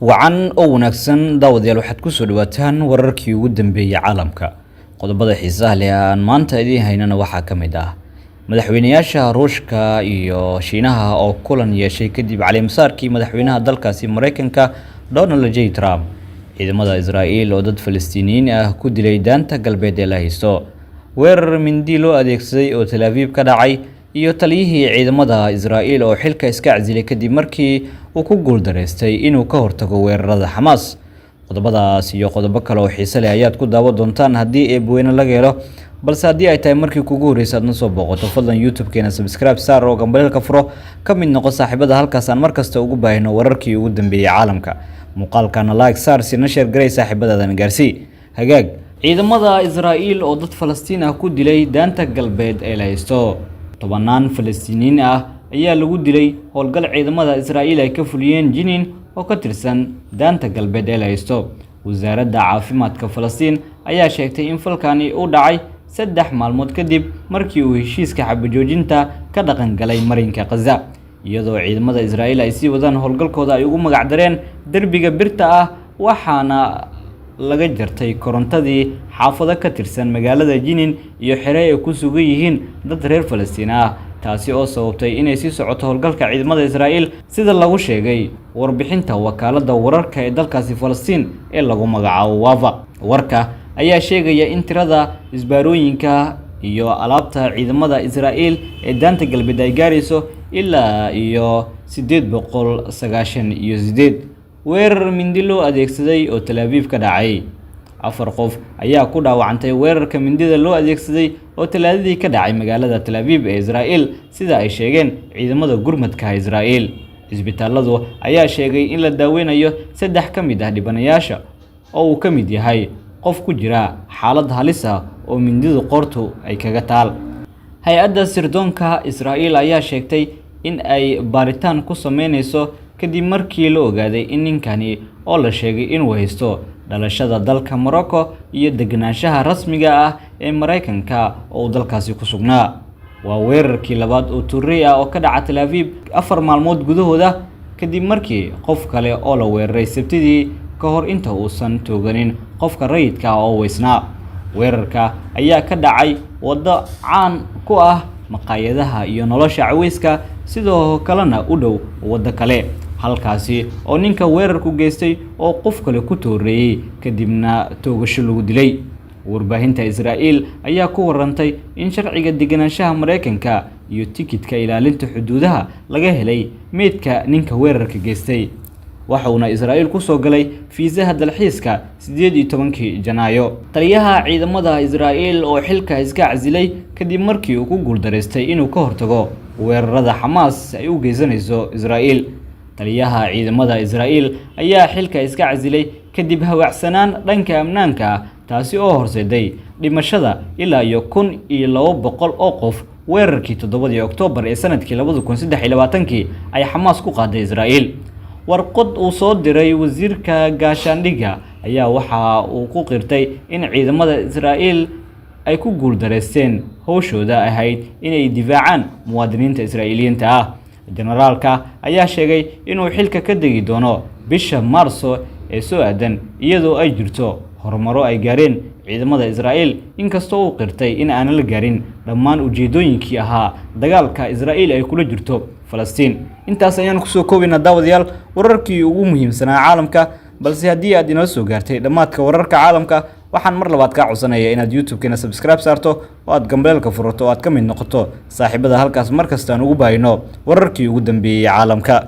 wacan oo wanaagsan daawadayaal waxaad ku soo dhawaataan wararkii ugu dambeeyay caalamka qodobada xiisaha leh aan maanta idin haynana waxaa ka mid ah madaxweynayaasha Ruushka iyo Shiinaha oo kulan yeeshay kadib caleemasaarkii madaxweynaha dalkaasi Mareykanka Donald J Trump ciidamada Israa'iil oo dad Falastiiniyiin ah ku dilay daanta galbeed ee la haysto weerar mindi loo adeegsaday oo Tel Aviv ka dhacay iyo taliyihii ciidamada Israa'iil oo xilka iska casilay kadib markii uu ku guuldareystay inuu ka hortago weerarada Hamas qodobadaas iyo qodobo kale oo xiiso leh ayaad ku daawan doontaan haddii ay buweena laga helo balse haddii ay tahay markii kugu horeysay aad soo booqato fadlan YouTube-keena subscribe saar oo gambalka furo ka mid noqo saaxiibada halkaas aan markasta ugu baahino wararkii ugu dambeeyay caalamka muuqaalkana like saar si na share garay saaxiibadaadan gaarsii hagaag ciidamada Israa'iil oo dad Falastiin ah ku dilay daanta galbeed ee la haysto tobanaan Falastiiniyiin ah ayaa lagu dilay howlgal ciidamada Israa'iil ay ka fuliyeen Jinin oo ka tirsan daanta galbeed ee la haysto wasaaradda caafimaadka Falastiin ayaa sheegtay in falkani uu dhacay 3 maalmood kadib markii uu heshiiska xabajoojinta ka dhaqan galay marinka Gaza iyadoo ciidamada Israa'iil ay sii wadaan howlgalkooda ay ugu magac dareen darbiga birta ah waxaana laga jartay korontadii xaafado ka tirsan magaalada Jinin iyo xirey ay ku sugan yihiin dad reer Falastiin ah taasi oo sababtay inay sii socoto howlgalka ciidamada Israa'iil sida lagu sheegay warbixinta wakaaladda wararka ee dalkaasi Falastiin ee lagu magacaabo Wafa warka ayaa sheegaya in tirada isbaarooyinka iyo alaabta ciidamada Israa'iil ee daanta galbeed ay gaarayso ilaa iyo 898 weerar mindi loo adeegsaday oo Tel Aviv ka dhacay 4 qof ayaa ku dhaawacantay weerarka mindida loo adeegsaday oo talaadadii ka dhacay magaalada Tel Aviv ee Israa'iil sida ay sheegeen ciidamada gurmadka Israa'iil isbitaaladu ayaa sheegay in la daaweynayo 3 ka mid ah dhibanayaasha oo uu ka mid yahay qof ku jira xaalad halis ah oo mindidu qortu ay kaga taal hay'adda sirdoonka Israa'iil ayaa sheegtay in ay baaritaan ku sameynayso kadib markii la ogaaday in ninkani oo la sheegay inuu haysto dhalashada dalka Morocco iyo deganaanshaha rasmiga ah ee Mareykanka oo dalkaasi ku sugnaa waa weerarkii labaad oo Tuurey ah oo ka dhacay Tel Aviv 4 maalmood gudahooda kadib markii qof kale oo la weeraray Sabtidii ka hor inta uusan tooganin qofka rayidka ah oo weysnaa weerarka ayaa ka dhacay waddo caan ku ah maqaayadaha iyo nolosha caweyska sidoo kalena u dhow waddo kale halkaasi oo ninka weerarku geystay oo qof kale ku tooreeyay kadibna toogasho lagu dilay warbaahinta Israa'iil ayaa ku warantay in sharciga deganaanshaha Mareykanka iyo tikidka ilaalinta xuduudaha laga helay meedka ninka weerarka geystay waxauna Israa'iil ku soo galay fiisaha dalxiiska 18 Janaayo taliyaha ciidamada Israa'iil oo xilka iska casilay kadib markii uu ku guuldareystay inuu ka hortago weerarada Hamas ay u geysanayso Israa'iil taliyaha ciidamada Israa'iil ayaa xilka iska casilay kadib hawacsanaan dhanka amnaanka taasi oo horseeday dhimashada ilaa iyo 1200 oo qof weerarkii 7 Oktoobar ee sanadkii 2023 ay Hamas ku qaaday Israa'iil warqad uu soo diray wasiirka gaashaandhigga ayaa waxa uu ku qirtay in ciidamada Israa'iil ay ku guuldareysteen howshooda ahayd inay difaacaan muwaadiniinta Israa'iiliyiinta ah generaalka ayaa sheegay inuu xilka ka degi doono bisha Maarso ee soo aadan iyadoo ay jirto horumaro ay gaareen ciidamada Israa'iil inkastoo uu qirtay in aan la gaarin dhammaan ujeedooyinkii ahaa dagaalka Israa'iil ay kula jirto Falastiin intaas ayaan ku soo koobina daawadayaal wararkii ugu muhiimsanaa caalamka balse haddii aad inoo soo gaartay dhamaadka wararka caalamka waxaan mar labaad ka codsanayaa inaad YouTube-keena subscribe saarto oo aad gambalka furato oo aad ka mid noqoto saaxiibada halkaas markasta aan ugu baahino wararkii ugu dambeeyay caalamka